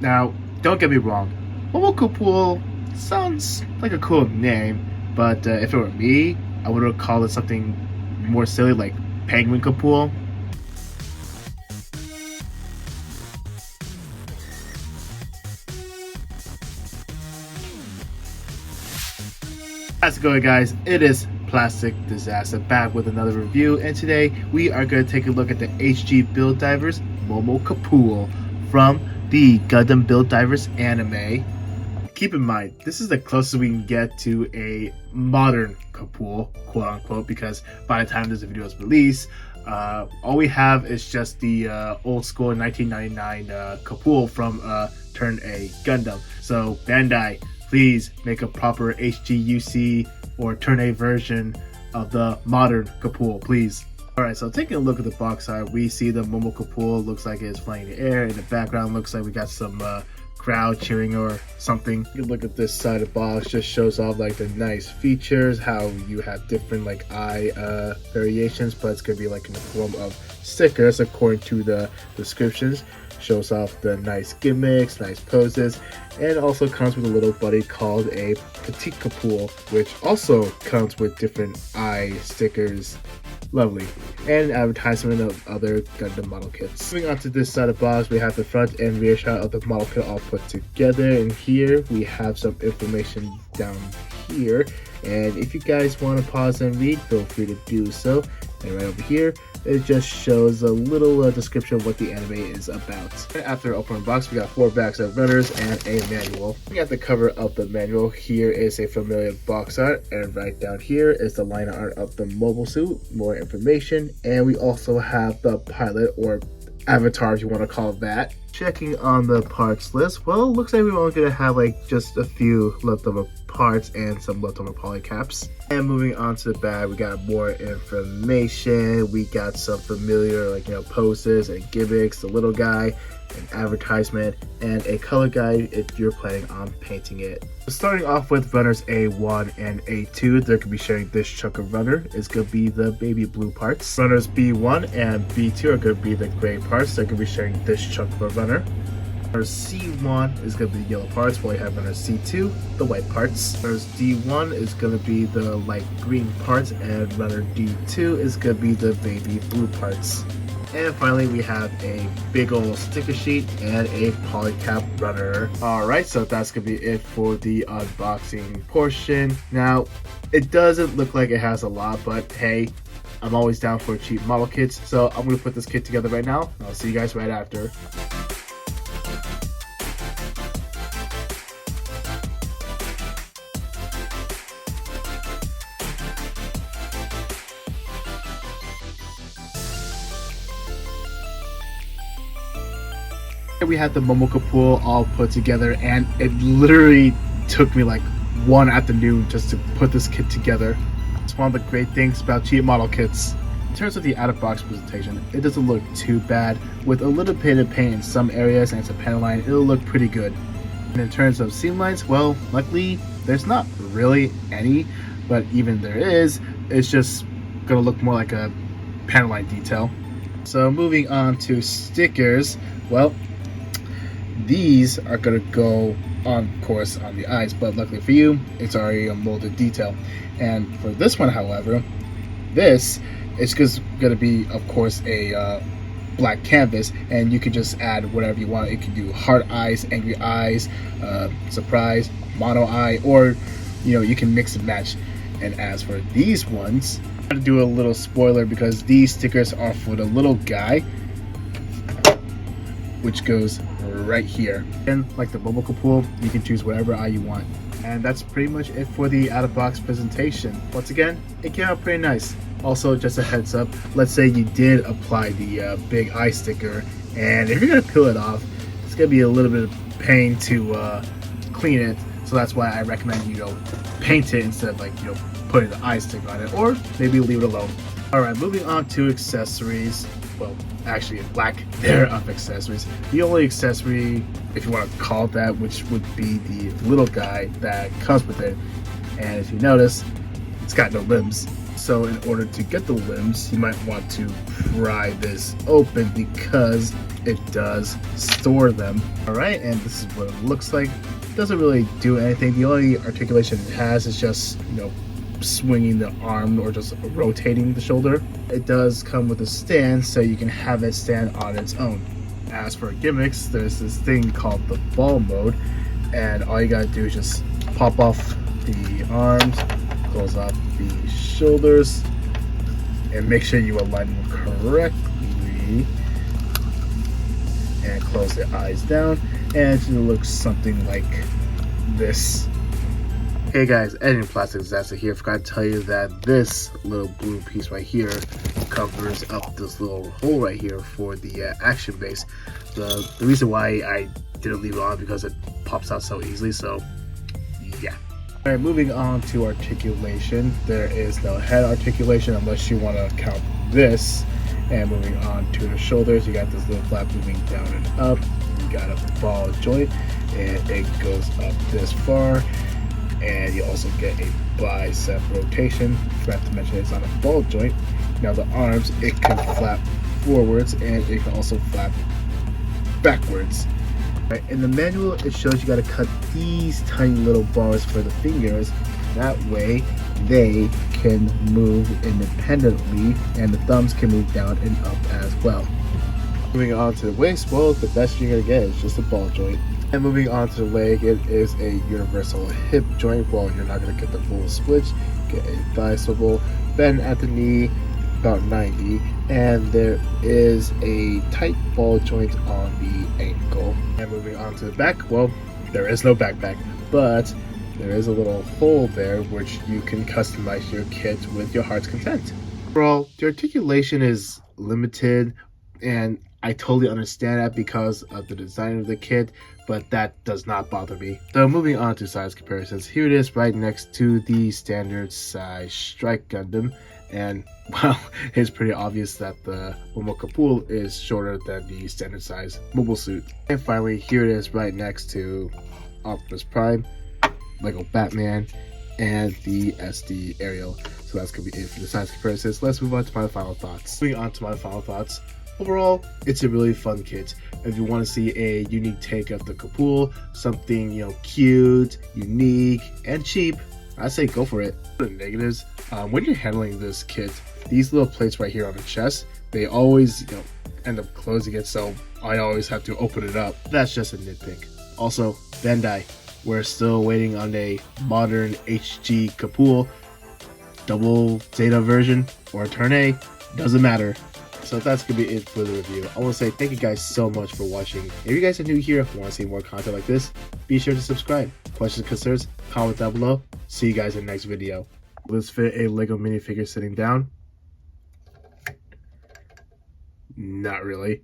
Now, don't get me wrong, Momokapool sounds like a cool name, but if it were me, I would have called it something more silly like Penguin Kapool. How's it going, guys? It is Plastic Disaster back with another review, and today we are going to take a look at the HG Build Divers Momokapool from the Gundam Build Divers anime. Keep in mind, this is the closest we can get to a modern Kapool, quote unquote, because by the time this video is released, all we have is just the old school 1999 Kapool from Turn A Gundam. So Bandai, please make a proper HGUC or Turn A version of the modern Kapool, please. Alright, so taking a look at the box art, we see the Momokapool looks like it's flying in the air. In the background, looks like we got some crowd cheering or something. You can look at this side of the box, just shows off like the nice features, how you have different like eye variations, but it's gonna be like in the form of stickers according to the descriptions. Shows off the nice gimmicks, nice poses, and also comes with a little buddy called a Petite Kapool, which also comes with different eye stickers. Lovely. And advertisement of other Gundam model kits. Moving on to this side of the box, we have the front and rear shot of the model kit all put together, and here we have some information down here, and if you guys want to pause and read, feel free to do so. And right over here, it just shows a little description of what the anime is about. After opening the box, we got 4 bags of runners and a manual. We got the cover of the manual. Here is a familiar box art, and right down here is the line art of the mobile suit, more information, and we also have the pilot, or avatar if you want to call it that. Checking on the parts list, well, looks like we're only going to have like just a few leftover parts and some leftover polycaps. And moving on to the bag, we got more information. We got some familiar poses and gimmicks, the little guy, an advertisement, and a color guide if you're planning on painting it. Starting off with runners A1 and A2, they're going to be sharing this chunk of runner. It's going to be the baby blue parts. Runners B1 and B2 are going to be the gray parts. They're going to be sharing this chunk of a runner. Runner C1 is going to be the yellow parts, while we have runner C2, the white parts. Runners D1 is going to be the light green parts, and runner D2 is going to be the baby blue parts. And finally, we have a big old sticker sheet and a polycap runner. Alright, so that's going to be it for the unboxing portion. Now, it doesn't look like it has a lot, but hey, I'm always down for cheap model kits, so I'm going to put this kit together right now. I'll see you guys right after. We had the Momokapool all put together, and it literally took me like one afternoon just to put this kit together. It's one of the great things about cheap model kits. In terms of the out-of-box presentation, it doesn't look too bad. With a little bit of paint in some areas and it's a pen line, it'll look pretty good. And in terms of seam lines, well, luckily there's not really any, but even there is, it's just gonna look more like a pen line detail. So moving on to stickers, well, these are going to go on course on the eyes, but luckily for you, it's already a molded detail. And for this one, however, this is just going to be, of course, a black canvas, and you can just add whatever you want. You can do heart eyes, angry eyes, surprise, mono eye, or you can mix and match. And as for these ones, I'm going to do a little spoiler because these stickers are for the little guy, which goes right here. And like the Momokapool, you can choose whatever eye you want. And that's pretty much it for the out-of-box presentation. Once again, it came out pretty nice. Also, just a heads up, let's say you did apply the big eye sticker, and if you're gonna peel it off, it's gonna be a little bit of pain to clean it. So that's why I recommend paint it instead of putting the eye sticker on it, or maybe leave it alone. Alright, moving on to accessories. Well, actually a lack there of accessories. The only accessory, if you want to call it that, which would be the little guy that comes with it. And if you notice, it's got no limbs. So in order to get the limbs, you might want to pry this open because it does store them. All right, and this is what it looks like. It doesn't really do anything. The only articulation it has is just, swinging the arm or just rotating the shoulder. It does come with a stand, so you can have it stand on its own. As for gimmicks, there's this thing called the ball mode, and all you gotta do is just pop off the arms, close off the shoulders, and make sure you align them correctly, and close the eyes down, and it looks something like this. Hey guys, Editing Plastic Disasta here. Forgot to tell you that this little blue piece right here covers up this little hole right here for the action base. The reason why I didn't leave it on because it pops out so easily, so yeah. Alright, moving on to articulation. There is no head articulation unless you want to count this. And moving on to the shoulders, you got this little flap moving down and up. You got a ball joint and it goes up this far. And you also get a bicep rotation. Forgot to mention it's on a ball joint. Now the arms, it can flap forwards and it can also flap backwards. Right, in the manual, it shows you got to cut these tiny little bars for the fingers. That way, they can move independently, and the thumbs can move down and up as well. Moving on to the waist, well, the best you're gonna get is just a ball joint. And moving on to the leg, it is a universal hip joint. Well, you're not gonna get the full switch. Get a thigh swivel, bend at the knee, about 90, and there is a tight ball joint on the ankle. And moving on to the back, well, there is no backpack, but there is a little hole there which you can customize your kit with your heart's content. Overall, the articulation is limited, and I totally understand that because of the design of the kit, but that does not bother me. So moving on to size comparisons, here it is right next to the standard size Strike Gundam, and well, it's pretty obvious that the Momokapool is shorter than the standard size mobile suit. And finally, here it is right next to Optimus Prime, Lego Batman, and the SD Ariel. So that's gonna be it for the size comparisons. Let's move on to my final thoughts. Moving on to my final thoughts. Overall, it's a really fun kit. If you want to see a unique take of the Kapool, something cute, unique, and cheap, I say go for it. The negatives, when you're handling this kit, these little plates right here on the chest, they always end up closing it, so I always have to open it up. That's just a nitpick. Also, Bandai, we're still waiting on a modern HG Kapool, double Zeta version or Turn A, doesn't matter. So that's gonna be it for the review. I want to say thank you guys so much for watching. If you guys are new here and want to see more content like this, be sure to subscribe. Questions, concerns, comment down below. See you guys in the next video. Let's fit a Lego minifigure sitting down. Not really.